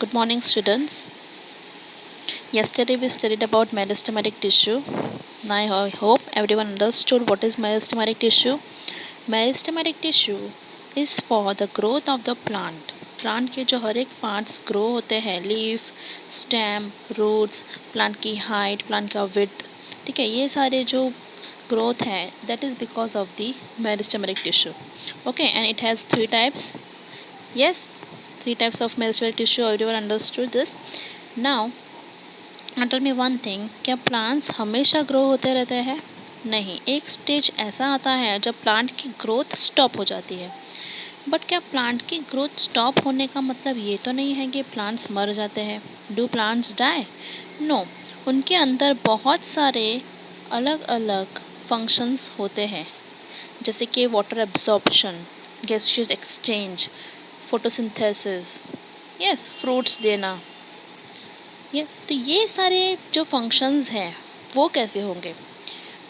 Good morning, students. Yesterday we studied about meristematic tissue. Now I hope everyone understood what is meristematic tissue. Meristematic tissue is for the growth of the plant. Plant के जो हर एक parts grow होते हैं, leaf, stem, roots, plant की height, plant का width, ठीक है, ये सारे जो ग्रोथ है that is because of the meristematic tissue. Okay, and it has three types. Yes, three types of meristematic tissue. Everyone understood this. Now tell me one thing, क्या plants हमेशा grow होते रहते हैं? नहीं, एक स्टेज ऐसा आता है जब प्लांट की ग्रोथ स्टॉप हो जाती है. बट क्या प्लांट की ग्रोथ स्टॉप होने का मतलब ये तो नहीं है कि प्लांट्स मर जाते हैं? Do plants die? नो, उनके अंदर बहुत सारे अलग अलग फंक्शंस होते हैं, जैसे कि water absorption, gaseous exchange, photosynthesis, yes, fruits देना. ये तो ये सारे जो फंक्शंस हैं वो कैसे होंगे?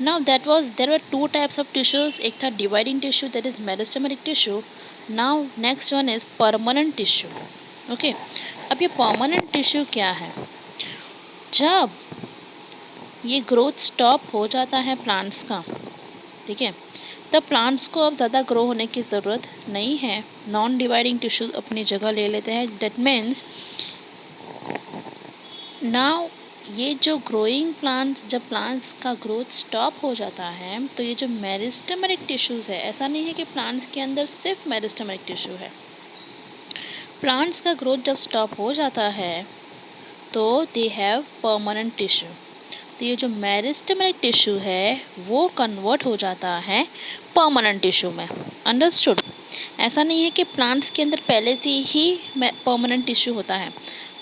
Now there were to types of tissues. एक था dividing tissue, that is meristematic tissue. Now next one is permanent tissue. Okay, अब ये परमानेंट टिश्यू क्या है? जब ये ग्रोथ स्टॉप हो जाता है प्लांट्स का, ठीक है, तब प्लांट्स को अब ज़्यादा ग्रो होने की ज़रूरत नहीं है. नॉन डिवाइडिंग टिश्यू अपनी जगह ले लेते हैं. दैट मीन्स नाउ ये जो ग्रोइंग प्लांट्स, जब प्लांट्स का ग्रोथ स्टॉप हो जाता है तो ये जो मेरिस्टेमेटिक टिश्यूज़ है, ऐसा नहीं है कि प्लांट्स के अंदर सिर्फ मेरिस्टेमेटिक टिश्यू है. प्लांट्स का ग्रोथ जब स्टॉप हो जाता है तो दे हैव परमानेंट टिश्यू. तो ये जो मेरिस्टेमेटिक टिश्यू है वो कन्वर्ट हो जाता है परमानेंट टिश्यू में. अंडरस्टूड? ऐसा नहीं है कि प्लांट्स के अंदर पहले से ही परमानेंट टिश्यू होता है.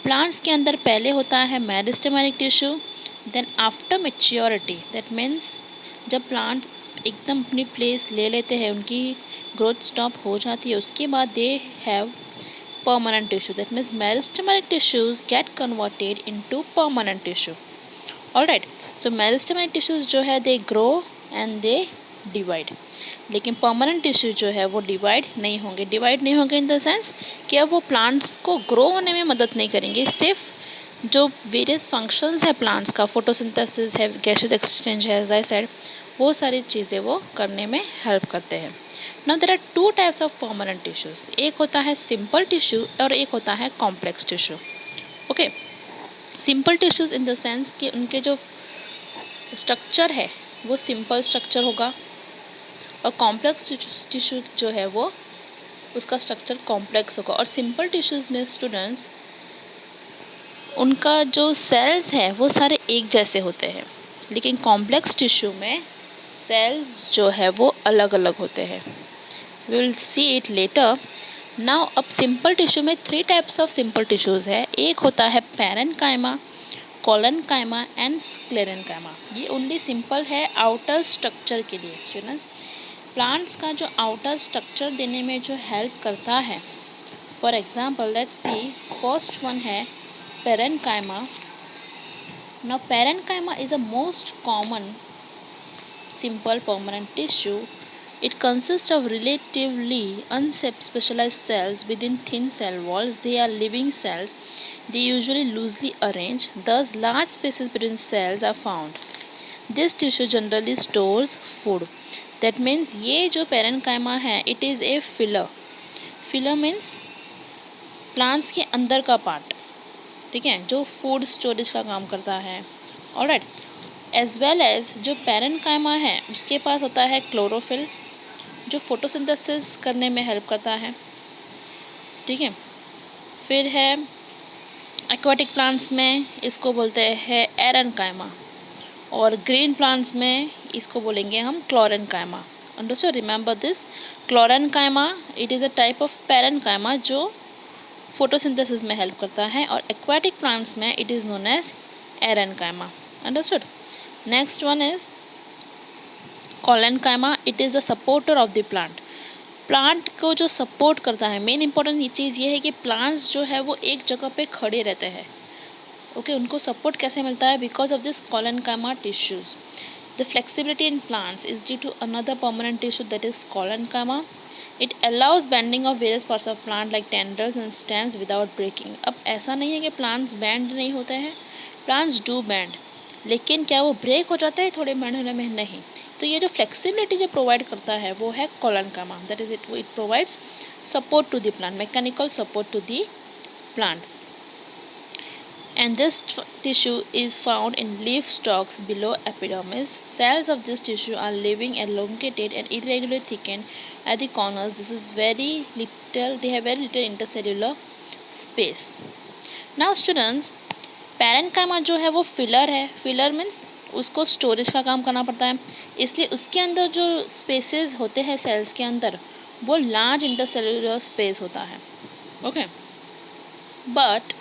प्लांट्स के अंदर पहले होता है meristematic tissue, then after maturity, that means जब प्लांट एकदम अपनी प्लेस ले लेते हैं, उनकी ग्रोथ स्टॉप हो जाती है, उसके बाद they have permanent tissue. That means meristematic tissues get converted into permanent tissue. Alright, so meristematic tissues जो है they grow and they divide. लेकिन permanent tissue जो है वो डिवाइड नहीं होंगे. डिवाइड नहीं होंगे इन द सेंस कि अब वो प्लांट्स को ग्रो होने में मदद नहीं करेंगे. सिर्फ जो वेरियस फंक्शंस है प्लांट्स का, फोटोसिंथेसिस है, गैसियस एक्सचेंज है, एज आई सेड, वो सारी चीज़ें वो करने में हेल्प करते हैं. Now there are two types of permanent tissues. एक होता है सिंपल टिश्यू और एक होता है complex tissue. Okay, simple tissues in the sense कि उनके जो स्ट्रक्चर है वो सिंपल स्ट्रक्चर होगा, और कॉम्प्लेक्स टिश्यू जो है वो उसका स्ट्रक्चर कॉम्प्लेक्स होगा. और सिंपल टिश्यूज में स्टूडेंट्स उनका जो सेल्स है वो सारे एक जैसे होते हैं, लेकिन कॉम्प्लेक्स टिश्यू में सेल्स जो है वो अलग अलग होते हैं. We will see it later. Now अब सिंपल टिश्यू में three types of simple tissues है. एक होता है पैरेन्काइमा, कोलेन्काइमा एंड स्क्लेरेन्काइमा. ये ओनली सिंपल है आउटर स्ट्रक्चर के लिए. स्टूडेंट्स, प्लांट्स का जो आउटर स्ट्रक्चर देने में जो हेल्प करता है, for example let's see, first one है parenchyma. Now parenchyma is a most common simple permanent tissue. It consists of relatively unspecialized cells within thin cell walls. They are living cells. They usually loosely arranged, thus large spaces between cells are found. This tissue generally stores food. That means ये जो parenchyma है, it is a filler. Filler means plants के अंदर का part, ठीक है, जो food storage का काम करता है. ऑलराइट, एज वेल एज जो पैरेन्काइमा है उसके पास होता है क्लोरोफिल, जो फोटोसिंथेसिस करने में हेल्प करता है, ठीक है. फिर है एक्वाटिक प्लांट्स में इसको बोलते हैं एरेन्काइमा, और ग्रीन प्लांट्स में इसको बोलेंगे हम chlorenchyma. Understood? Remember this, chlorenchyma it is a type of parenchyma जो फोटोसिंथेसिस में हेल्प करता है, और एक्वाटिक प्लांट्स में it is known as aerenchyma. Understood? Next one is collenchyma. It is the supporter of the plant. Plant को जो support करता है, मेन इंपॉर्टेंट चीज़ ये है कि प्लांट्स जो है वो एक जगह पे खड़े रहते हैं. ओके, उनको सपोर्ट कैसे मिलता है? Because of this collenchyma tissues. The flexibility in plants is due to another permanent tissue, that is collenchyma. It allows bending of various parts of plant like tendrils and stems without breaking. अब ऐसा नहीं है कि plants bend नहीं होते हैं, plants do bend, लेकिन क्या वो ब्रेक हो जाता है थोड़े bend होने में? नहीं. तो ये जो फ्लेक्सिबिलिटी जो प्रोवाइड करता है वो है collenchyma. That is it provides support to the plant, mechanical support to the plant. And this tissue is found in leaf stalks below epidermis. Cells of this tissue are living, elongated and irregularly thickened at the corners. This is very little, they have very little intercellular space. Now students, parenchyma जो है वो filler है. Filler means उसको storage का काम करना पड़ता है, इसलिए उसके अंदर जो स्पेसेस होते हैं सेल्स के अंदर वो लार्ज इंटरसेल्युलर स्पेस होता है. ओके, बट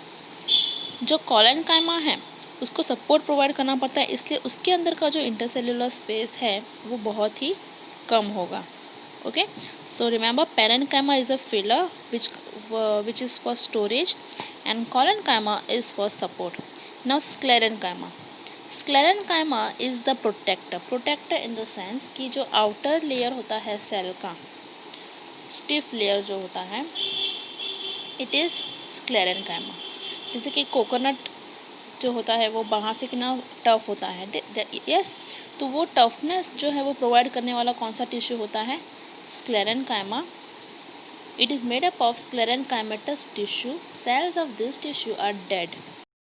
जो कॉलेनकाइमा है उसको सपोर्ट प्रोवाइड करना पड़ता है, इसलिए उसके अंदर का जो इंटरसेल्युलर स्पेस है वो बहुत ही कम होगा. Okay, so remember parenchyma is a filler which is for storage and collenchyma is for support. Now sclerenchyma. Sclerenchyma is the protector in the sense कि जो outer layer होता है सेल का, stiff layer जो होता है, it is sclerenchyma. जैसे कि कोकोनट जो होता है वो बाहर से कितना टफ होता है, यस, तो वो टफनेस जो है वो प्रोवाइड करने वाला कौन सा टिश्यू होता है? Sclerenchyma. It is made up of sclerenchymatous tissue. Cells of this tissue are dead.